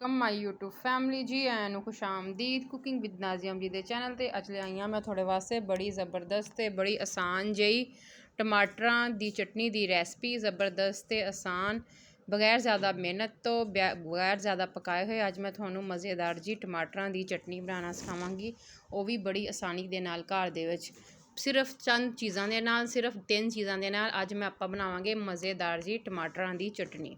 ਕਮ ਮਾਈ YouTube family ਜੀ ਆਇਆਂ ਨੂੰ ਖੁਸ਼ ਆਮਦੀਦ ਕੁਕਿੰਗ ਵਿਦ ਨਾਜ਼ੀਮ ਜੀ ਦੇ ਚੈਨਲ ਤੇ। ਅੱਜ ਲੈ ਆਈਆਂ ਮੈਂ ਤੁਹਾਡੇ ਵਾਸਤੇ ਬੜੀ ਜ਼ਬਰਦਸਤ ਤੇ ਬੜੀ ਆਸਾਨ ਜਿਹੀ ਟਮਾਟਰਾਂ ਦੀ ਚਟਨੀ ਦੀ ਰੈਸਪੀ। ਜ਼ਬਰਦਸਤ ਤੇ ਆਸਾਨ, ਬਗੈਰ ਜ਼ਿਆਦਾ ਮਿਹਨਤ ਤੋਂ, ਬਗੈਰ ਜ਼ਿਆਦਾ ਪਕਾਏ ਹੋਏ ਅੱਜ ਮੈਂ ਤੁਹਾਨੂੰ ਮਜ਼ੇਦਾਰ ਜੀ ਟਮਾਟਰਾਂ ਦੀ ਚਟਨੀ ਬਣਾਉਣਾ ਸਿਖਾਵਾਂਗੀ, ਉਹ ਵੀ ਬੜੀ ਆਸਾਨੀ ਦੇ ਨਾਲ ਘਰ ਦੇ ਵਿੱਚ। ਸਿਰਫ ਚੰਦ ਚੀਜ਼ਾਂ ਦੇ ਨਾਲ, ਸਿਰਫ 3 ਚੀਜ਼ਾਂ ਦੇ ਨਾਲ ਅੱਜ ਆਪਾਂ ਬਣਾਵਾਂਗੇ ਮਜ਼ੇਦਾਰ ਜੀ ਟਮਾਟਰਾਂ ਦੀ ਚਟਨੀ।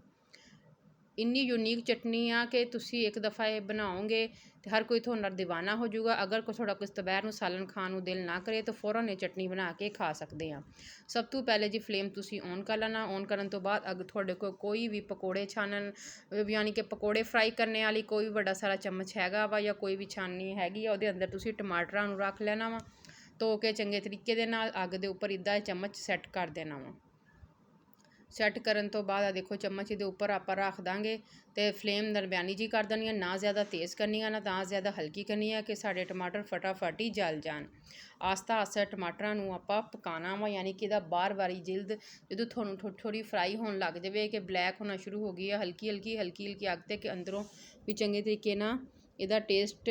ਇੰਨੀ ਯੂਨੀਕ ਚਟਨੀ ਆ ਕਿ ਤੁਸੀਂ ਇੱਕ ਦफ़ਾ ਇਹ ਬਣਾਓਗੇ ਤੇ ਹਰ ਕੋਈ ਤੁਹਾਡੇ ਨਾਲ ਦੀਵਾਨਾ ਹੋ ਜਾਊਗਾ। ਅਗਰ ਤੁਹਾਡਾ ਕੁਛ ਦੁਪਹਿਰ ਨੂੰ ਸਾਲਨ ਖਾਣ ਨੂੰ ਦਿਲ ਨਾ ਕਰੇ ਤਾਂ फ़ौरन ਇਹ ਚਟਨੀ ਬਣਾ ਕੇ ਖਾ ਸਕਦੇ ਆ। ਸਭ ਤੋਂ ਪਹਿਲੇ ਜੀ ਫਲੇਮ ਤੁਸੀਂ ਔਨ ਕਰ ਲੈਣਾ। ਔਨ ਕਰਨ ਤੋਂ ਬਾਅਦ ਅਗਰ ਤੁਹਾਡੇ ਕੋਲ ਕੋਈ ਵੀ ਪਕੌੜੇ ਛਾਨਣ ਯਾਨੀ ਕਿ ਪਕੌੜੇ ਫਰਾਈ ਕਰਨੇ ਵਾਲੀ ਕੋਈ ਵੀ ਵੱਡਾ ਸਾਰਾ ਚਮਚ ਹੈਗਾ ਵਾ ਜਾਂ ਕੋਈ ਵੀ ਛਾਨਣੀ ਹੈਗੀ ਆ, ਉਹਦੇ ਅੰਦਰ ਤੁਸੀਂ ਟਮਾਟਰਾਂ ਨੂੰ ਰੱਖ ਲੈਣਾ ਵਾ, ਧੋ ਕੇ ਚੰਗੇ ਤਰੀਕੇ ਦੇ ਨਾਲ ਅੱਗ ਦੇ ਉੱਪਰ ਇੱਦਾਂ ਚਮਚ ਸੈੱਟ ਕਰ ਦੇਣਾ ਵਾ। ਸੈੱਟ ਕਰਨ ਤੋਂ ਬਾਅਦ ਆ ਦੇਖੋ ਚਮਚ ਇਹਦੇ ਉੱਪਰ ਆਪਾਂ ਰੱਖ ਦਾਂਗੇ ਤੇ ਫਲੇਮ ਦਰਮਿਆਨੀ ਜੀ ਕਰ ਦੇਣੀ ਆ, ਨਾ ਜ਼ਿਆਦਾ ਤੇਜ਼ ਕਰਨੀ ਆ ਨਾ ਤਾਂ ਜ਼ਿਆਦਾ ਹਲਕੀ ਕਰਨੀ ਆ ਕਿ ਸਾਡੇ ਟਮਾਟਰ ਫਟਾਫਟ ਹੀ ਜਲ ਜਾਣ। ਆਸਤਾ ਆਸਤਾ ਟਮਾਟਰਾਂ ਨੂੰ ਆਪਾਂ ਪਕਾਉਣਾ ਵਾ, ਯਾਨੀ ਕਿ ਇਹਦਾ ਬਾਹਰ ਵਾਲੀ ਜਿਲਦ ਜਦੋਂ ਤੁਹਾਨੂੰ ਥੋੜੀ ਫਰਾਈ ਹੋਣ ਲੱਗ ਜਾਵੇ ਕਿ ਬਲੈਕ ਹੋਣਾ ਸ਼ੁਰੂ ਹੋ ਗਈ ਆ, ਹਲਕੀ ਹਲਕੀ ਅੱਗ ਤੇ ਕਿ ਅੰਦਰੋਂ ਵੀ ਚੰਗੇ ਤਰੀਕੇ ਨਾਲ ਇਹਦਾ ਟੇਸਟ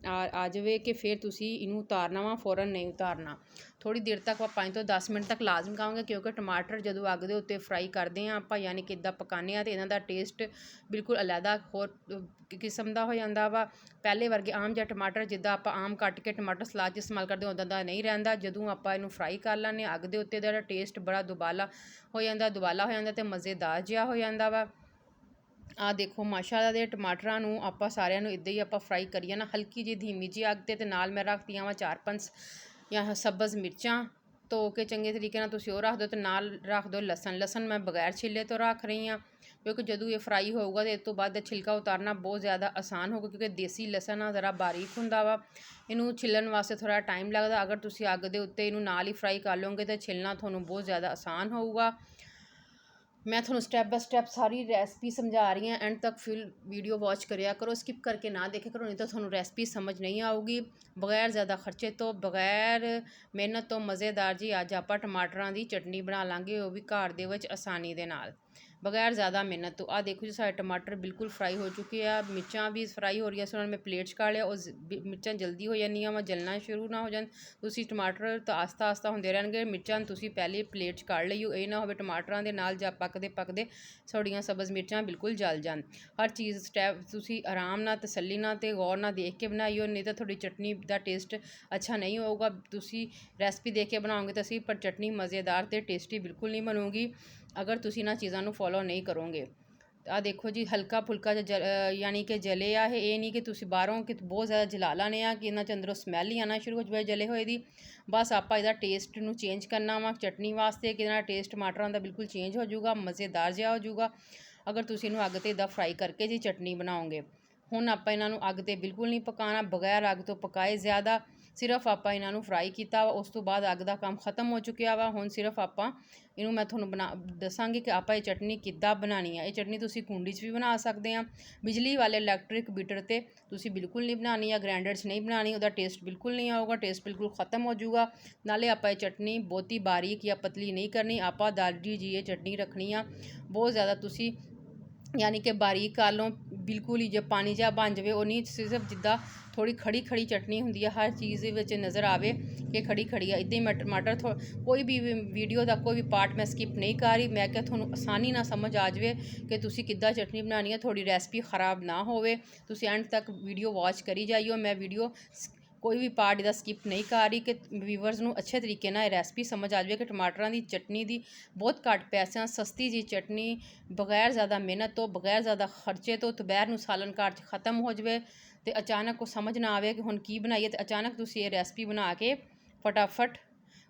ਆ ਜਾਵੇ ਕਿ ਫਿਰ ਤੁਸੀਂ ਇਹਨੂੰ ਉਤਾਰਨਾ ਵਾ, फ़ौरन ਨਹੀਂ ਉਤਾਰਨਾ। ਥੋੜੀ ਦੇਰ ਤੱਕ ਆਪਾਂ 5 ਤੋਂ 10 ਮਿੰਟ ਤੱਕ ਲਾਜ਼ਮ ਖਾਵਾਂਗੇ, ਕਿਉਂਕਿ ਟਮਾਟਰ ਜਦੋਂ ਅੱਗ ਦੇ ਉੱਤੇ ਫਰਾਈ ਕਰਦੇ ਹਾਂ ਆਪਾਂ, ਯਾਨੀ ਕਿ ਇੱਦਾਂ ਪਕਾਉਂਦੇ ਹਾਂ, ਤੇ ਇਹਨਾਂ ਦਾ ਟੇਸਟ ਬਿਲਕੁਲ ਅਲੱਗਾ ਹੋਰ ਕਿਸਮ ਦਾ ਹੋ ਜਾਂਦਾ ਵਾ। ਪਹਿਲੇ ਵਰਗੇ ਆਮ ਜਿਹਾ ਟਮਾਟਰ ਜਿੱਦਾਂ ਆਪਾਂ ਆਮ ਕੱਟ ਕੇ ਟਮਾਟਰ ਸਲਾਦ 'ਚ ਇਸਤੇਮਾਲ ਕਰਦੇ ਉੱਦਾਂ ਦਾ ਨਹੀਂ ਰਹਿੰਦਾ। ਜਦੋਂ ਆਪਾਂ ਇਹਨੂੰ ਫਰਾਈ ਕਰ ਲੈਂਦੇ ਅੱਗ ਦੇ ਉੱਤੇ, ਦਾ ਟੇਸਟ ਬੜਾ ਦੁਬਾਲਾ ਹੋ ਜਾਂਦਾ ਤੇ ਮਜ਼ੇਦਾਰ ਜਿਹਾ ਹੋ ਜਾਂਦਾ ਵਾ। ਆ ਦੇਖੋ ਮਾਸ਼ਾਅੱਲਾ ਦੇ ਟਮਾਟਰਾਂ ਨੂੰ ਆਪਾਂ ਸਾਰਿਆਂ ਨੂੰ ਇੱਦਾਂ ਹੀ ਆਪਾਂ ਫਰਾਈ ਕਰੀਏ ਨਾ, ਹਲਕੀ ਜਿਹੀ ਧੀਮੀ ਜਿਹੀ ਅੱਗ ਤੇ ਨਾਲ ਮੈਂ ਰੱਖਤੀਆਂ ਵਾ 4-5 ਜਾਂ ਸਬਜ਼ ਮਿਰਚਾਂ ਧੋ ਕੇ ਚੰਗੇ ਤਰੀਕੇ ਨਾਲ ਤੁਸੀਂ ਉਹ ਰੱਖ ਦਿਓ, ਤੇ ਨਾਲ ਰੱਖ ਦਿਓ ਲਸਣ ਮੈਂ ਬਗੈਰ ਛਿੱਲੇ ਤੋਂ ਰੱਖ ਰਹੀ ਹਾਂ, ਕਿਉਂਕਿ ਜਦੋਂ ਇਹ ਫਰਾਈ ਹੋਊਗਾ ਤੇ ਇਸ ਤੋਂ ਬਾਅਦ ਛਿਲਕਾ ਉਤਾਰਨਾ ਬਹੁਤ ਜ਼ਿਆਦਾ ਆਸਾਨ ਹੋਊਗਾ, ਕਿਉਂਕਿ ਦੇਸੀ ਲਸਣ ਆ ਜ਼ਰਾ ਬਾਰੀਕ ਹੁੰਦਾ ਵਾ, ਇਹਨੂੰ ਛਿੱਲਣ ਵਾਸਤੇ ਥੋੜ੍ਹਾ ਟਾਈਮ ਲੱਗਦਾ। ਅਗਰ ਤੁਸੀਂ ਅੱਗ ਦੇ ਉੱਤੇ ਇਹਨੂੰ ਨਾਲ ਹੀ ਫਰਾਈ ਕਰ ਲਓਗੇ ਤਾਂ ਛਿੱਲਣਾ ਤੁਹਾਨੂੰ ਬਹੁਤ ਜ਼ਿਆਦਾ ਆਸਾਨ ਹੋਊਗਾ। ਮੈਂ ਤੁਹਾਨੂੰ ਸਟੈਪ ਬਾय ਸਟੈਪ ਸਾਰੀ ਰੈਸਪੀ ਸਮਝਾ ਰਹੀ ਹਾਂ, ਐਂਡ ਤੱਕ ਫਿਰ ਵੀਡੀਓ ਵਾਚ ਕਰਿਆ ਕਰੋ, ਸਕਿਪ ਕਰਕੇ ਨਾ ਦੇਖਿਆ ਕਰੋ, ਨਹੀਂ ਤਾਂ ਤੁਹਾਨੂੰ ਰੈਸਪੀ ਸਮਝ ਨਹੀਂ ਆਊਗੀ। ਬਗੈਰ ਜ਼ਿਆਦਾ ਖਰਚੇ ਤੋਂ, ਬਗੈਰ ਮਿਹਨਤ ਤੋਂ ਮਜ਼ੇਦਾਰ ਜੀ ਅੱਜ ਆਪਾਂ ਟਮਾਟਰਾਂ ਦੀ ਚਟਨੀ ਬਣਾ ਲਾਂਗੇ, ਉਹ ਵੀ ਘਰ ਦੇ ਵਿੱਚ ਆਸਾਨੀ ਦੇ ਨਾਲ, ਬਗੈਰ ਜ਼ਿਆਦਾ ਮਿਹਨਤ ਤੋਂ। ਆ ਦੇਖੋ ਜੀ ਸਾਡੇ ਟਮਾਟਰ ਬਿਲਕੁਲ ਫਰਾਈ ਹੋ ਚੁੱਕੇ ਆ, ਮਿਰਚਾਂ ਵੀ ਫਰਾਈ ਹੋ ਰਹੀਆਂ, ਸੋ ਉਹਨਾਂ ਮੈਂ ਪਲੇਟ 'ਚ ਕੱਢ ਲਿਆ। ਉਹ ਮਿਰਚਾਂ ਜਲਦੀ ਹੋ ਜਾਂਦੀਆਂ ਵਾ, ਜਲਣਾ ਸ਼ੁਰੂ ਨਾ ਹੋ ਜਾਣ। ਤੁਸੀਂ ਟਮਾਟਰ ਤਾਂ ਆਸਤਾ ਆਸਤਾ ਹੁੰਦੇ ਰਹਿਣਗੇ, ਮਿਰਚਾਂ ਤੁਸੀਂ ਪਹਿਲੇ ਪਲੇਟ 'ਚ ਕੱਢ ਲਈਓ, ਇਹ ਨਾ ਹੋਵੇ ਟਮਾਟਰਾਂ ਦੇ ਨਾਲ ਜਾਂ ਪੱਕਦੇ ਤੁਹਾਡੀਆਂ ਸਬਜ਼ ਮਿਰਚਾਂ ਬਿਲਕੁਲ ਜਲ ਜਾਣ। ਹਰ ਚੀਜ਼ ਸਟੈਪ ਤੁਸੀਂ ਆਰਾਮ ਨਾਲ, ਤਸੱਲੀ ਨਾਲ ਤੇ ਗੌਰ ਨਾਲ ਦੇਖ ਕੇ ਬਣਾਈਓ, ਨਹੀਂ ਤਾਂ ਤੁਹਾਡੀ ਚਟਨੀ ਦਾ ਟੇਸਟ ਅੱਛਾ ਨਹੀਂ ਹੋਊਗਾ। ਤੁਸੀਂ ਰੈਸਪੀ ਦੇਖ ਕੇ ਬਣਾਓਗੇ ਤਾਂ ਸਹੀ, ਪਰ ਚਟਨੀ ਮਜ਼ੇਦਾਰ ਤੇ ਟੇਸਟੀ ਬਿਲਕੁਲ ਨਹੀਂ ਬਣੂਗੀ ਅਗਰ ਤੁਸੀਂ ਇਹਨਾਂ ਚੀਜ਼ਾਂ ਨੂੰ ਫੋਲੋ ਨਹੀਂ ਕਰੋਗੇ। ਆ ਦੇਖੋ ਜੀ ਹਲਕਾ ਫੁਲਕਾ ਜਿਹਾ ਯਾਨੀ ਕਿ ਜਲੇ ਆ ਇਹ ਨਹੀਂ ਕਿ ਤੁਸੀਂ ਬਾਹਰੋਂ ਕਿ ਬਹੁਤ ਜ਼ਿਆਦਾ ਜਲਾ ਲਾਣੇ ਆ ਕਿ ਇਹਨਾਂ 'ਚ ਅੰਦਰੋਂ ਸਮੈਲ ਹੀ ਆਉਣਾ ਸ਼ੁਰੂ ਹੋ ਜਾਵੇ ਜਲੇ ਹੋਏ ਦੀ। ਬਸ ਆਪਾਂ ਇਹਦਾ ਟੇਸਟ ਨੂੰ ਚੇਂਜ ਕਰਨਾ ਵਾ ਚਟਨੀ ਵਾਸਤੇ, ਕਿ ਇਹਦਾ ਟੇਸਟ ਟਮਾਟਰਾਂ ਦਾ ਬਿਲਕੁਲ ਚੇਂਜ ਹੋ ਜਾਊਗਾ, ਮਜ਼ੇਦਾਰ ਜਿਹਾ ਹੋ ਜਾਊਗਾ ਅਗਰ ਤੁਸੀਂ ਇਹਨੂੰ ਅੱਗ 'ਤੇ ਇੱਦਾਂ ਫਰਾਈ ਕਰਕੇ ਜੀ ਚਟਨੀ ਬਣਾਓਗੇ। ਹੁਣ ਆਪਾਂ ਇਹਨਾਂ ਨੂੰ ਅੱਗ 'ਤੇ ਬਿਲਕੁਲ ਨਹੀਂ ਪਕਾਉਣਾ, ਬਗੈਰ ਅੱਗ ਤੋਂ ਪਕਾਏ ਜ਼ਿਆਦਾ, ਸਿਰਫ ਆਪਾਂ ਇਹਨਾਂ ਨੂੰ ਫਰਾਈ ਕੀਤਾ ਵਾ, ਉਸ ਤੋਂ ਬਾਅਦ ਅੱਗ ਦਾ ਕੰਮ ਖਤਮ ਹੋ ਚੁੱਕਿਆ ਵਾ। ਹੁਣ ਸਿਰਫ ਆਪਾਂ ਇਹਨੂੰ ਮੈਂ ਤੁਹਾਨੂੰ ਦੱਸਾਂਗੀ ਕਿ ਆਪਾਂ ਇਹ ਚਟਨੀ ਕਿੱਦਾਂ ਬਣਾਉਣੀ ਆ। ਇਹ ਚਟਨੀ ਤੁਸੀਂ ਕੁੰਡੀ 'ਚ ਵੀ ਬਣਾ ਸਕਦੇ ਆ, ਬਿਜਲੀ ਵਾਲੇ ਇਲੈਕਟ੍ਰਿਕ ਬੀਟਰ 'ਤੇ ਤੁਸੀਂ ਬਿਲਕੁਲ ਨਹੀਂ ਬਣਾਉਣੀ ਆ, ਗ੍ਰਾਈਂਡਰ 'ਚ ਨਹੀਂ ਬਣਾਉਣੀ, ਉਹਦਾ ਟੇਸਟ ਬਿਲਕੁਲ ਨਹੀਂ ਆਊਗਾ, ਟੇਸਟ ਬਿਲਕੁਲ ਖਤਮ ਹੋ ਜਾਊਗਾ। ਨਾਲੇ ਆਪਾਂ ਇਹ ਚਟਨੀ ਬਹੁਤੀ ਬਾਰੀਕ ਜਾਂ ਪਤਲੀ ਨਹੀਂ ਕਰਨੀ, ਆਪਾਂ ਦਾਦੀ ਜੀ ਇਹ ਚਟਨੀ ਰੱਖਣੀ ਆ ਬਹੁਤ ਜ਼ਿਆਦਾ, ਤੁਸੀਂ ਯਾਨੀ ਕਿ ਬਾਰੀਕ ਕਰ ਲਓ ਬਿਲਕੁਲ ਹੀ, ਜੇ ਪਾਣੀ ਜਿਹਾ ਬਣ ਜਾਵੇ ਉਹ ਨਹੀਂ, ਸਿਰਫ ਜਿੱਦਾਂ ਥੋੜੀ ਖੜੀ ਚਟਨੀ ਹੁੰਦੀ ਆ, ਹਰ ਚੀਜ਼ ਦੇ ਵਿੱਚ ਨਜ਼ਰ ਆਵੇ ਕਿ ਖੜੀ ਆ। ਇੱਦਾਂ ਹੀ ਮੈਂ ਟਮਾਟਰ ਕੋਈ ਵੀ ਵੀਡੀਓ ਦਾ ਕੋਈ ਵੀ ਪਾਰਟ ਮੈਂ ਸਕਿਪ ਨਹੀਂ ਕਰ ਰਹੀ, ਮੈਂ ਕਿਹਾ ਤੁਹਾਨੂੰ ਆਸਾਨੀ ਨਾਲ ਸਮਝ ਆ ਜਾਵੇ ਕਿ ਤੁਸੀਂ ਕਿੱਦਾਂ ਚਟਨੀ ਬਣਾਉਣੀ ਹੈ, ਤੁਹਾਡੀ ਰੈਸਪੀ ਖ਼ਰਾਬ ਨਾ ਹੋਵੇ। ਤੁਸੀਂ ਐਂਡ ਤੱਕ ਵੀਡੀਓ ਵਾਚ ਕਰੀ ਜਾਈਓ, ਮੈਂ ਵੀਡੀਓ ਕੋਈ ਵੀ ਪਾਰਟ ਇਹਦਾ ਸਕਿਪ ਨਹੀਂ ਕਰ ਰਹੀ ਕਿ ਵੀਵਰਸ ਨੂੰ ਅੱਛੇ ਤਰੀਕੇ ਨਾਲ ਇਹ ਰੈਸਪੀ ਸਮਝ ਆ ਜਾਵੇ ਕਿ ਟਮਾਟਰਾਂ ਦੀ ਚਟਨੀ ਦੀ ਬਹੁਤ ਘੱਟ ਪੈਸਿਆਂ ਸਸਤੀ ਜੀ ਚਟਨੀ, ਬਗੈਰ ਜ਼ਿਆਦਾ ਮਿਹਨਤ ਤੋਂ, ਬਗੈਰ ਜ਼ਿਆਦਾ ਖਰਚੇ ਤੋਂ, ਦੁਪਹਿਰ ਨੂੰ ਸਾਲਨ ਘਰ 'ਚ ਖ਼ਤਮ ਹੋ ਜਾਵੇ ਤੇ ਅਚਾਨਕ ਕੋ ਸਮਝ ਨਾ ਆਵੇ ਕਿ ਹੁਣ ਕੀ ਬਣਾਈਏ, ਤੇ ਅਚਾਨਕ ਤੁਸੀਂ ਇਹ ਰੈਸਪੀ ਬਣਾ ਕੇ ਫਟਾਫਟ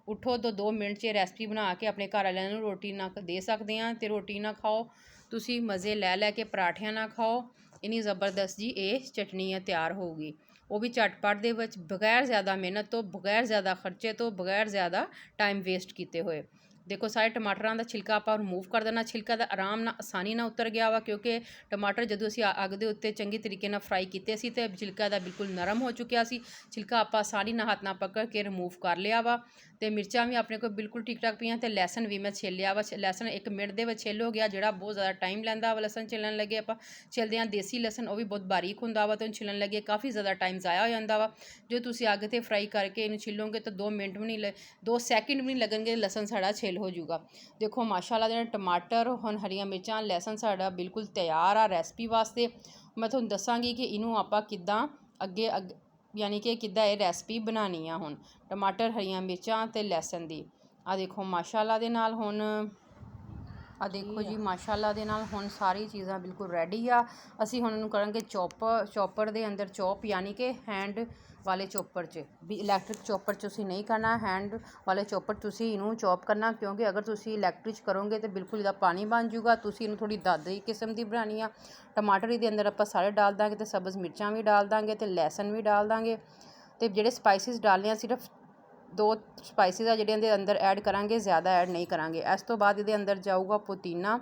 ਉੱਠੋ ਤਾਂ 2 ਮਿੰਟ 'ਚ ਇਹ ਰੈਸਪੀ ਬਣਾ ਕੇ ਆਪਣੇ ਘਰ ਵਾਲਿਆਂ ਨੂੰ ਰੋਟੀ ਨਾਲ ਦੇ ਸਕਦੇ ਹਾਂ। ਤੇ ਰੋਟੀ ਨਾਲ ਖਾਓ ਤੁਸੀਂ, ਮਜ਼ੇ ਲੈ ਕੇ ਪਰਾਠਿਆਂ ਨਾਲ ਖਾਓ, ਇੰਨੀ ਜ਼ਬਰਦਸਤ ਜੀ ਇਹ ਚਟਨੀ ਤਿਆਰ ਹੋਊਗੀ, ਉਹ ਵੀ ਝਟਪਟ ਦੇ ਵਿੱਚ, ਬਗੈਰ ਜ਼ਿਆਦਾ ਮਿਹਨਤ ਤੋਂ, ਬਗੈਰ ਜ਼ਿਆਦਾ ਖਰਚੇ ਤੋਂ, ਬਗੈਰ ਜ਼ਿਆਦਾ ਟਾਈਮ ਵੇਸਟ ਕੀਤੇ ਹੋਏ। ਦੇਖੋ ਸਾਰੇ ਟਮਾਟਰਾਂ ਦਾ ਛਿਲਕਾ ਆਪਾਂ ਰਿਮੂਵ ਕਰ ਦੇਣਾ। ਛਿਲਕਾ ਦਾ ਆਰਾਮ ਨਾਲ ਆਸਾਨੀ ਨਾਲ ਉਤਰ ਗਿਆ ਵਾ, ਕਿਉਂਕਿ ਟਮਾਟਰ ਜਦੋਂ ਅਸੀਂ ਅੱਗ ਦੇ ਉੱਤੇ ਚੰਗੇ ਤਰੀਕੇ ਨਾਲ ਫਰਾਈ ਕੀਤੇ ਸੀ ਤੇ ਛਿਲਕਾ ਦਾ ਬਿਲਕੁਲ ਨਰਮ ਹੋ ਚੁੱਕਿਆ ਸੀ। ਛਿਲਕਾ ਆਪਾਂ ਆਸਾਨੀ ਨਾਲ ਹੱਥ ਨਾਲ ਪਕੜ ਕੇ ਰਿਮੂਵ ਕਰ ਲਿਆ ਵਾ। ਤੇ ਮਿਰਚਾਂ ਵੀ ਆਪਣੇ ਕੋਲ ਬਿਲਕੁਲ ਠੀਕ ਠਾਕ ਪਈਆਂ ਤੇ ਲਸਣ ਵੀ ਮੈਂ ਛਿੱਲਿਆ ਵਾ। ਲਸਣ 1 ਮਿੰਟ ਦੇ ਵਿੱਚ ਛਿੱਲ ਹੋ ਗਿਆ, ਜਿਹੜਾ ਬਹੁਤ ਜ਼ਿਆਦਾ ਟਾਈਮ ਲੈਂਦਾ ਵਾ ਲਸਣ ਛਿੱਲਣ ਲੱਗੇ। ਆਪਾਂ ਛਿੱਲਦੇ ਹਾਂ ਦੇਸੀ ਲਸਣ, ਉਹ ਵੀ ਬਹੁਤ ਬਾਰੀਕ ਹੁੰਦਾ ਵਾ ਤੇ ਉਹਨੂੰ ਛਿੱਲਣ ਲੱਗੇ ਕਾਫੀ ਜ਼ਿਆਦਾ ਟਾਈਮ ਜ਼ਾਇਆ ਹੋ ਜਾਂਦਾ ਵਾ। ਜੋ ਤੁਸੀਂ ਅੱਗ 'ਤੇ ਫਰਾਈ ਕਰਕੇ ਇਹਨੂੰ ਛਿੱਲੋਗੇ ਤਾਂ 2 ਮਿੰਟ ਵੀ ਨਹੀਂ 2 ਸੈਕਿੰਡ ਵੀ ਨਹੀਂ ਲੱਗਣਗੇ, ਲਸਣ ਸਾਡਾ ਛਿੱਲ ਹੋ ਜਾਊਗਾ। ਦੇਖੋ ਮਾਸ਼ਾਅੱਲਾ ਦੇ ਟਮਾਟਰ, ਹੁਣ ਹਰੀਆਂ ਮਿਰਚਾਂ, ਲਸਣ ਸਾਡਾ ਬਿਲਕੁਲ ਤਿਆਰ ਆ ਰੈਸਪੀ ਵਾਸਤੇ। ਮੈਂ ਤੁਹਾਨੂੰ ਦੱਸਾਂਗੀ ਕਿ ਇਹਨੂੰ ਆਪਾਂ ਕਿੱਦਾਂ ਅੱਗੇ ਯਾਨੀ ਕਿ ਕਿੱਦਾਂ ਇਹ ਰੈਸਪੀ ਬਣਾਉਣੀ ਆ। ਹੁਣ ਟਮਾਟਰ, ਹਰੀਆਂ ਮਿਰਚਾਂ ਅਤੇ ਲਸਣ ਦੀ ਆ ਦੇਖੋ ਮਾਸ਼ਾਅੱਲਾ ਦੇ ਨਾਲ ਹੁਣ ਆ ਦੇਖੋ ਜੀ ਮਾਸ਼ਾਅੱਲਾ ਦੇ ਨਾਲ ਹੁਣ ਸਾਰੀ ਚੀਜ਼ਾਂ ਬਿਲਕੁਲ ਰੈਡੀ ਆ। ਅਸੀਂ ਹੁਣ ਇਹਨੂੰ ਕਰਾਂਗੇ ਚੋਪਰ ਦੇ ਅੰਦਰ ਚੋਪ, ਯਾਨੀ ਕਿ ਹੈਂਡ ਵਾਲੇ ਚੋਪਰ 'ਚ ਵੀ। ਇਲੈਕਟ੍ਰਿਕ ਚੋਪਰ 'ਚ ਤੁਸੀਂ ਨਹੀਂ ਕਰਨਾ, ਹੈਂਡ ਵਾਲੇ ਚੋਪਰ ਤੁਸੀਂ ਇਹਨੂੰ ਚੋਪ ਕਰਨਾ, ਕਿਉਂਕਿ ਅਗਰ ਤੁਸੀਂ ਇਲੈਕਟ੍ਰਿਕ 'ਚ ਕਰੋਗੇ ਤਾਂ ਬਿਲਕੁਲ ਇਹਦਾ ਪਾਣੀ ਬਣ ਜੂਗਾ। ਤੁਸੀਂ ਇਹਨੂੰ ਥੋੜ੍ਹੀ ਦਾਦਰੀ ਕਿਸਮ ਦੀ ਬਣਾਉਣੀ ਆ। ਟਮਾਟਰ ਇਹਦੇ ਅੰਦਰ ਆਪਾਂ ਸਾਰੇ ਡਾਲ ਦਾਂਗੇ ਅਤੇ ਸਬਜ਼ ਮਿਰਚਾਂ ਵੀ ਡਾਲ ਦਾਂਗੇ ਅਤੇ ਲਸਣ ਵੀ ਡਾਲ ਦਾਂਗੇ। ਅਤੇ ਜਿਹੜੇ ਸਪਾਈਸਿਸ ਡਾਲਨੇ ਆ ਸਿਰਫ 2 ਸਪਾਈਸਿਸ ਆ ਜਿਹੜੇ ਇਹਦੇ ਅੰਦਰ ਐਡ ਕਰਾਂਗੇ, ਜ਼ਿਆਦਾ ਐਡ ਨਹੀਂ ਕਰਾਂਗੇ। ਇਸ ਤੋਂ ਬਾਅਦ ਇਹਦੇ ਅੰਦਰ ਜਾਊਗਾ ਪੁਦੀਨਾ।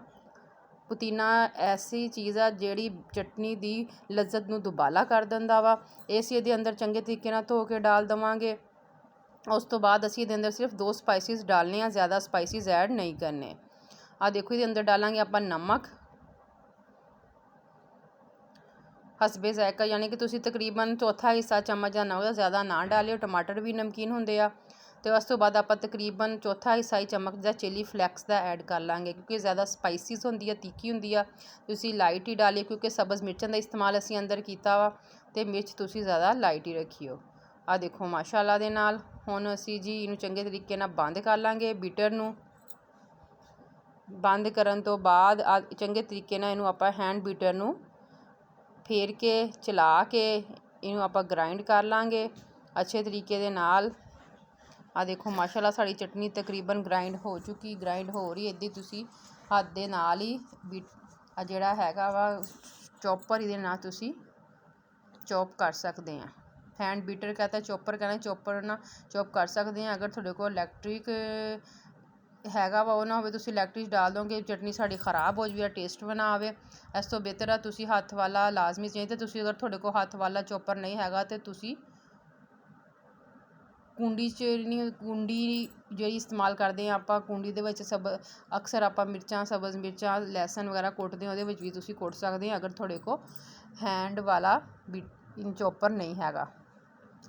ਪੁਦੀਨਾ ਐਸੀ ਚੀਜ਼ ਆ ਜਿਹੜੀ ਚਟਨੀ ਦੀ ਲਜ਼ਤ ਨੂੰ ਦੁਬਾਲਾ ਕਰ ਦਿੰਦਾ ਵਾ। ਇਹ ਅਸੀਂ ਇਹਦੇ ਅੰਦਰ ਚੰਗੇ ਤਰੀਕੇ ਨਾਲ ਧੋ ਕੇ ਡਾਲ ਦੇਵਾਂਗੇ। ਉਸ ਤੋਂ ਬਾਅਦ ਅਸੀਂ ਇਹਦੇ ਅੰਦਰ ਸਿਰਫ 2 ਸਪਾਈਸਿਸ ਡਾਲਨੇ ਆ, ਜ਼ਿਆਦਾ ਸਪਾਈਸਿਸ ਐਡ ਨਹੀਂ ਕਰਨੇ। ਆ ਦੇਖੋ ਇਹਦੇ ਅੰਦਰ ਡਾਲਾਂਗੇ ਆਪਾਂ ਨਮਕ ਹਸਬੇ ਜ਼ਾਇਕਾ, ਯਾਨੀ ਕਿ ਤੁਸੀਂ ਤਕਰੀਬਨ 1/4 ਹਿੱਸਾ ਚਮਚ ਦਾ ਨਮਕ, ਜ਼ਿਆਦਾ ਨਾ ਡਾਲਿਓ, ਟਮਾਟਰ ਵੀ ਨਮਕੀਨ ਹੁੰਦੇ ਆ। ਅਤੇ ਉਸ ਤੋਂ ਬਾਅਦ ਆਪਾਂ ਤਕਰੀਬਨ 1/4 ਹਿੱਸਾ ਹੀ ਚਮਚ ਦਾ ਚਿਲੀ ਫਲੈਕਸ ਦਾ ਐਡ ਕਰ ਲਾਂਗੇ, ਕਿਉਂਕਿ ਜ਼ਿਆਦਾ ਸਪਾਈਸਿਸ ਹੁੰਦੀ ਆ, ਤਿੱਖੀ ਹੁੰਦੀ ਆ। ਤੁਸੀਂ ਲਾਈਟ ਹੀ ਡਾਲਿਓ, ਕਿਉਂਕਿ ਸਬਜ਼ ਮਿਰਚਾਂ ਦਾ ਇਸਤੇਮਾਲ ਅਸੀਂ ਅੰਦਰ ਕੀਤਾ ਵਾ ਅਤੇ ਮਿਰਚ ਤੁਸੀਂ ਜ਼ਿਆਦਾ ਲਾਈਟ ਹੀ ਰੱਖਿਓ। ਆ ਦੇਖੋ ਮਾਸ਼ਾਅੱਲਾ ਦੇ ਨਾਲ ਹੁਣ ਅਸੀਂ ਜੀ ਇਹਨੂੰ ਚੰਗੇ ਤਰੀਕੇ ਨਾਲ ਬੰਦ ਕਰ ਲਾਂਗੇ। ਬੀਟਰ ਨੂੰ ਬੰਦ ਕਰਨ ਤੋਂ ਬਾਅਦ ਚੰਗੇ ਤਰੀਕੇ ਨਾਲ ਇਹਨੂੰ ਆਪਾਂ ਹੈਂਡ ਬੀਟਰ ਨੂੰ ਫੇਰ ਕੇ ਚਲਾ ਕੇ ਇਹਨੂੰ ਆਪਾਂ ਗ੍ਰਾਇੰਡ ਕਰ ਲਾਂਗੇ ਅੱਛੇ ਤਰੀਕੇ ਦੇ ਨਾਲ। ਆ ਦੇਖੋ ਮਾਸ਼ਾਅੱਲਾ ਸਾਡੀ ਚਟਨੀ ਤਕਰੀਬਨ ਗ੍ਰਾਇੰਡ ਹੋ ਚੁੱਕੀ, ਗ੍ਰਾਇੰਡ ਹੋ ਰਹੀ। ਇੱਦਾਂ ਤੁਸੀਂ ਹੱਥ ਦੇ ਨਾਲ ਹੀ ਜਿਹੜਾ ਹੈਗਾ ਵਾ ਚੋਪਰ, ਇਹਦੇ ਨਾਲ ਤੁਸੀਂ ਚੋਪ ਕਰ ਸਕਦੇ ਆ। ਹੈਂਡ ਬੀਟਰ ਕਹਤਾ, ਚੋਪਰ ਕਹਿੰਦੇ, ਚੋਪਰ ਨਾਲ ਚੋਪ ਕਰ ਸਕਦੇ ਆ। ਅਗਰ ਤੁਹਾਡੇ ਕੋਲ ਇਲੈਕਟ੍ਰਿਕ ਹੈਗਾ ਵਾ, ਉਹ ਨਾ ਹੋਵੇ, ਤੁਸੀਂ ਇਲੈਕਟ੍ਰਿਕ ਡਾਲ ਦੋਗੇ, ਚਟਨੀ ਸਾਡੀ ਖ਼ਰਾਬ ਹੋ ਜਾਵੇ, ਟੇਸਟ ਵੀ ਨਾ ਆਵੇ। ਇਸ ਤੋਂ ਬਿਹਤਰ ਆ ਤੁਸੀਂ ਹੱਥ ਵਾਲਾ ਲਾਜ਼ਮੀ ਚਾਹੀਦਾ। ਤੁਸੀਂ ਅਗਰ ਤੁਹਾਡੇ ਕੋਲ ਹੱਥ ਵਾਲਾ ਚੋਪਰ ਨਹੀਂ ਹੈਗਾ ਤਾਂ ਤੁਸੀਂ ਕੁੰਡੀ 'ਚ ਕੁੰਡੀ ਜਿਹੜੀ ਇਸਤੇਮਾਲ ਕਰਦੇ ਹਾਂ ਆਪਾਂ, ਕੁੰਡੀ ਦੇ ਵਿੱਚ ਅਕਸਰ ਆਪਾਂ ਮਿਰਚਾਂ, ਸਬਜ਼ ਮਿਰਚਾਂ, ਲਸਣ ਵਗੈਰਾ ਕੁੱਟਦੇ ਹਾਂ, ਉਹਦੇ ਵਿੱਚ ਵੀ ਤੁਸੀਂ ਕੁੱਟ ਸਕਦੇ ਆ, ਅਗਰ ਤੁਹਾਡੇ ਕੋਲ ਹੈਂਡ ਵਾਲਾ ਚੋਪਰ ਨਹੀਂ ਹੈਗਾ।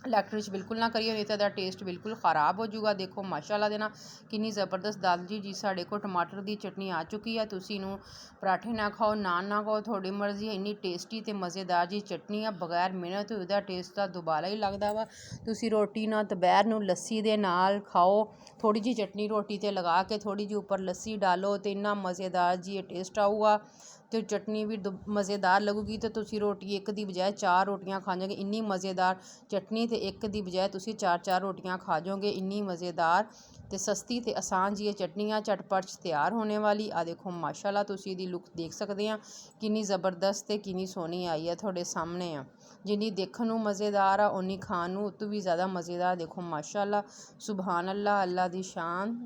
ਇਲੈਕਟ੍ਰਿਕ 'ਚ ਬਿਲਕੁਲ ਨਾ ਕਰੀਓ, ਨਹੀਂ ਤਾਂ ਇਹਦਾ ਟੇਸਟ ਬਿਲਕੁਲ ਖ਼ਰਾਬ ਹੋ ਜਾਊਗਾ। ਦੇਖੋ ਮਾਸ਼ਾਅੱਲਾ ਦੇ ਨਾਲ ਕਿੰਨੀ ਜ਼ਬਰਦਸਤ ਦਾਲ ਜੀ ਸਾਡੇ ਕੋਲ ਟਮਾਟਰ ਦੀ ਚਟਨੀ ਆ ਚੁੱਕੀ ਆ। ਤੁਸੀਂ ਇਹਨੂੰ ਪਰਾਠੇ ਨਾਲ ਖਾਓ, ਨਾਨ ਨਾਲ ਖਾਓ, ਤੁਹਾਡੀ ਮਰਜ਼ੀ। ਇੰਨੀ ਟੇਸਟੀ ਅਤੇ ਮਜ਼ੇਦਾਰ ਜੀ ਚਟਨੀ ਆ, ਬਗੈਰ ਮਿਹਨਤ ਉਹਦਾ ਟੇਸਟ ਤਾਂ ਦੁਬਾਰਾ ਹੀ ਲੱਗਦਾ ਵਾ। ਤੁਸੀਂ ਰੋਟੀ ਨਾਲ ਦੁਪਹਿਰ ਨੂੰ ਲੱਸੀ ਦੇ ਨਾਲ ਖਾਓ, ਥੋੜ੍ਹੀ ਜਿਹੀ ਚਟਨੀ ਰੋਟੀ 'ਤੇ ਲਗਾ ਕੇ ਥੋੜ੍ਹੀ ਜਿਹੀ ਉੱਪਰ ਲੱਸੀ ਡਾਲੋ ਅਤੇ ਇੰਨਾ ਮਜ਼ੇਦਾਰ ਜੀ ਇਹ ਟੇਸਟ ਆਊਗਾ। ਅਤੇ ਚਟਨੀ ਵੀ ਮਜ਼ੇਦਾਰ ਲੱਗੂਗੀ ਅਤੇ ਤੁਸੀਂ ਰੋਟੀ ਇੱਕ ਦੀ ਬਜਾਏ 4 ਰੋਟੀਆਂ ਖਾ ਜਾਓਗੇ। ਇੰਨੀ ਮਜ਼ੇਦਾਰ ਚਟਨੀ ਅਤੇ ਇੱਕ ਦੀ ਬਜਾਏ ਤੁਸੀਂ 4-4 ਰੋਟੀਆਂ ਖਾ ਜਾਓਗੇ। ਇੰਨੀ ਮਜ਼ੇਦਾਰ ਅਤੇ ਸਸਤੀ ਅਤੇ ਆਸਾਨ ਜੀ ਇਹ ਚਟਨੀ ਆ, ਝਟਪਟ 'ਚ ਤਿਆਰ ਹੋਣੇ ਵਾਲੀ। ਆ ਦੇਖੋ ਮਾਸ਼ਾਅੱਲਾ ਤੁਸੀਂ ਇਹਦੀ ਲੁੱਕ ਦੇਖ ਸਕਦੇ ਆ, ਕਿੰਨੀ ਜ਼ਬਰਦਸਤ ਅਤੇ ਕਿੰਨੀ ਸੋਹਣੀ ਆਈ ਆ, ਤੁਹਾਡੇ ਸਾਹਮਣੇ ਆ। ਜਿੰਨੀ ਦੇਖਣ ਨੂੰ ਮਜ਼ੇਦਾਰ ਆ, ਉਨੀ ਖਾਣ ਨੂੰ ਉਤੋਂ ਵੀ ਜ਼ਿਆਦਾ ਮਜ਼ੇਦਾਰ। ਦੇਖੋ ਮਾਸ਼ਾਅੱਲਾ, ਸੁਬਹਾਨ ਅੱਲਾ, ਅੱਲਾ ਦੀ ਸ਼ਾਨ,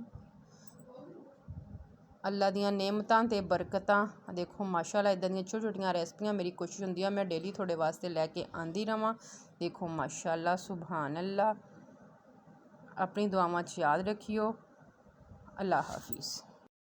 ਅੱਲਾ ਦੀਆਂ ਨੇਮਤਾਂ ਅਤੇ ਬਰਕਤਾਂ। ਦੇਖੋ ਮਾਸ਼ਾਅੱਲਾ ਇੱਦਾਂ ਦੀਆਂ ਛੋਟੀਆਂ ਛੋਟੀਆਂ ਰੈਸਪੀਆਂ ਮੇਰੀ ਕੋਸ਼ਿਸ਼ ਹੁੰਦੀ ਆ ਮੈਂ ਡੇਲੀ ਤੁਹਾਡੇ ਵਾਸਤੇ ਲੈ ਕੇ ਆਉਂਦੀ ਰਹਾਂ। ਦੇਖੋ ਮਾਸ਼ਾਅੱਲਾ, ਸੁਬਹਾਨ ਅੱਲਾ। ਆਪਣੀ ਦੁਆਵਾਂ 'ਚ ਯਾਦ ਰੱਖਿਓ। ਅੱਲਾ ਹਾਫਿਜ਼।